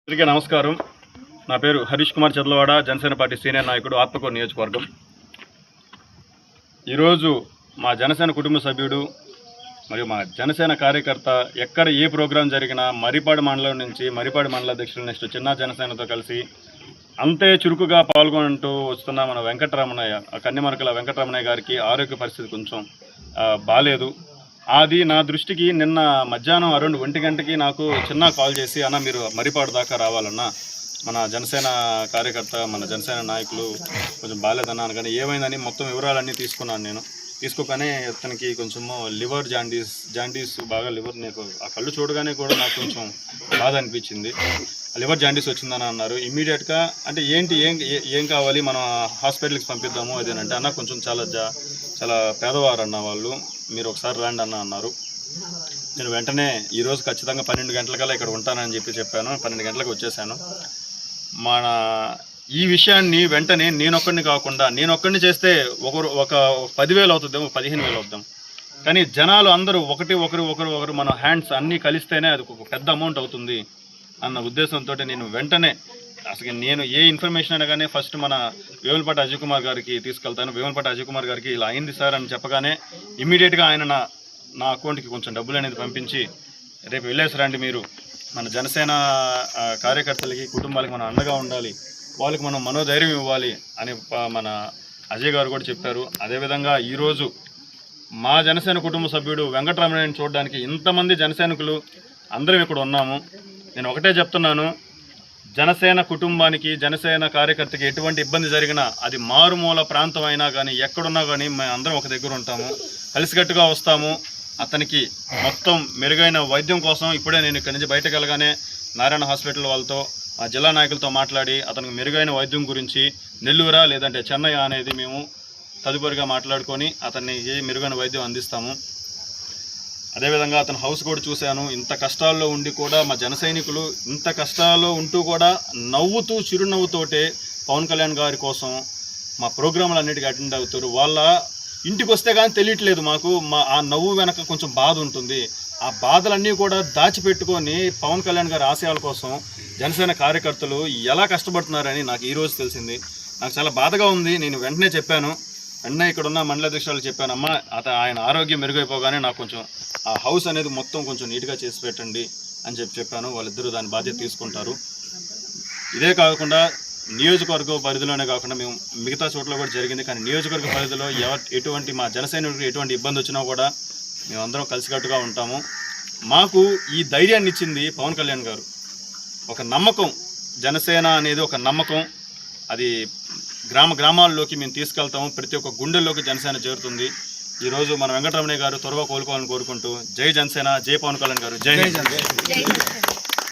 అందరికీ నమస్కారం. నా పేరు హరీష్ కుమార్ చదలవాడ, జనసేన పార్టీ సీనియర్ నాయకుడు, ఆత్మకూరు నియోజకవర్గం. ఈరోజు మా జనసేన కుటుంబ సభ్యుడు మరియు మా జనసేన కార్యకర్త ఎక్కడ ఏ ప్రోగ్రాం జరిగినా మరిపాడు మండలం నుంచి మరిపాడు మండల అధ్యక్షులు నెక్స్ట్ చిన్న జనసేనతో కలిసి అంతే చురుకుగా పాల్గొంటూ వస్తున్న మన వెంకటరమణయ్య, కన్నిమరకల వెంకటరమణయ్య గారికి ఆరోగ్య పరిస్థితి కొంచెం బాలేదు. అది నా దృష్టికి నిన్న మధ్యాహ్నం అరౌండ్ 1 గంటకి నాకు చిన్న కాల్ చేసి, అన్న మీరు మరిపాడు దాకా రావాలన్నా, మన జనసేన కార్యకర్త మన జనసేన నాయకులు కొంచెం బాగాలేదన్నాను. కానీ ఏమైందని మొత్తం వివరాలన్నీ తీసుకున్నాను. నేను తీసుకోగానే అతనికి కొంచెము లివర్ జాండీస్ బాగా లివర్, నాకు ఆ కళ్ళు చూడగానే కూడా నాకు కొంచెం బాధ అనిపించింది. లివర్ జాండీస్ వచ్చిందని అన్నారు. ఇమ్మీడియట్గా అంటే ఏంటి ఏం కావాలి, మనం హాస్పిటల్కి పంపిద్దాము అదేనంటే, అన్న కొంచెం చాలా పేదవారు అన్న వాళ్ళు, మీరు ఒకసారి రండి అన్న అన్నారు. నేను వెంటనే ఈరోజు ఖచ్చితంగా 12 గంటలకల్లా ఇక్కడ ఉంటానని చెప్పాను. 12 గంటలకు వచ్చేసాను. మన ఈ విషయాన్ని వెంటనే నేనొక్కడిని కాకుండా, నేనొక్కడిని చేస్తే ఒక 10,000 అవుతుందేమో, 15,000 అవుతాం. కానీ జనాలు అందరూ ఒకరు మన హ్యాండ్స్ అన్నీ కలిస్తేనే అది ఒక పెద్ద అమౌంట్ అవుతుంది అన్న ఉద్దేశంతో నేను వెంటనే అసలు నేను ఏ ఇన్ఫర్మేషన్ అయినా కానీ ఫస్ట్ మన వేములపాటి అజయ్ కుమార్ గారికి తీసుకెళ్తాను. వేములపాటి అజయ్ కుమార్ గారికి ఇలా అయింది సార్ అని చెప్పగానే ఇమ్మీడియట్గా ఆయన నా అకౌంట్కి కొంచెం డబ్బులు అనేది పంపించి, రేపు వెళ్ళేసి రండి, మీరు మన జనసేన కార్యకర్తలకి కుటుంబాలకి మనం అండగా ఉండాలి, వాళ్ళకి మనం మనోధైర్యం ఇవ్వాలి అని మన అజయ్ గారు కూడా చెప్పారు. అదేవిధంగా ఈరోజు మా జనసేన కుటుంబ సభ్యుడు వెంకటరమణయ్యని చూడడానికి ఇంతమంది జనసైనికులు అందరం ఇక్కడ ఉన్నాము. నేను ఒకటే చెప్తున్నాను, జనసేన కుటుంబానికి, జనసేన కార్యకర్తకి ఎటువంటి ఇబ్బంది జరిగినా, అది మారుమూల ప్రాంతం అయినా కానీ ఎక్కడున్నా కానీ మేము అందరం ఒక దగ్గర ఉంటాము, కలిసికట్టుగా వస్తాము. అతనికి మొత్తం మెరుగైన వైద్యం కోసం ఇప్పుడే నేను ఇక్కడి నుంచి బయటకు వెళ్ళగానే నారాయణ హాస్పిటల్ వాళ్ళతో, ఆ జిల్లా నాయకులతో మాట్లాడి అతనికి మెరుగైన వైద్యం గురించి నెల్లూరా లేదంటే చెన్నై అనేది మేము తదుపరిగా మాట్లాడుకొని అతన్ని ఏ మెరుగైన వైద్యం అందిస్తాము. అదేవిధంగా అతని హౌస్ కూడా చూశాను. ఇంత కష్టాల్లో ఉండి కూడా మా జన సైనికులు ఇంత కష్టాల్లో ఉంటూ కూడా నవ్వుతూ చిరునవ్వుతోటే పవన్ కళ్యాణ్ గారి కోసం మా ప్రోగ్రాంలు అన్నిటికీ అటెండ్ అవుతారు. వాళ్ళ ఇంటికి వస్తే కానీ తెలియట్లేదు మాకు, ఆ నవ్వు వెనక కొంచెం బాధ ఉంటుంది. ఆ బాధలన్నీ కూడా దాచిపెట్టుకొని పవన్ కళ్యాణ్ గారి ఆశయాల కోసం జనసేన కార్యకర్తలు ఎలా కష్టపడుతున్నారని నాకు ఈరోజు తెలిసింది. నాకు చాలా బాధగా ఉంది. నేను వెంటనే చెప్పాను, వెంటనే ఇక్కడ ఉన్న మండల అధ్యక్షురాలు చెప్పాను, అమ్మ ఆయన ఆరోగ్యం మెరుగైపోగానే నాకు కొంచెం ఆ హౌస్ అనేది మొత్తం కొంచెం నీట్గా చేసి పెట్టండి అని చెప్పాను. వాళ్ళిద్దరూ దాని బాధ్యత తీసుకుంటారు. ఇదే కాకుండా నియోజకవర్గ పరిధిలోనే కాకుండా మేము మిగతా చోట్ల కూడా జరిగింది. కానీ నియోజకవర్గ పరిధిలో ఎటువంటి మా జనసైనికులకు ఎటువంటి ఇబ్బంది వచ్చినా కూడా మేమందరం కలిసికట్టుగా ఉంటాము. మాకు ఈ ధైర్యాన్ని ఇచ్చింది పవన్ కళ్యాణ్ గారు. ఒక నమ్మకం, జనసేన అనేది ఒక నమ్మకం. అది గ్రామాల్లోకి మేము తీసుకెళ్తాము. ప్రతి ఒక్క గుండెల్లోకి జనసేన చేరుతుంది. ఈరోజు మన వెంకటరమణయ్య గారు త్వరగా కోలుకోవాలని కోరుకుంటూ, జై జనసేన, జై పవన్ కళ్యాణ్ గారు, జై హింద్.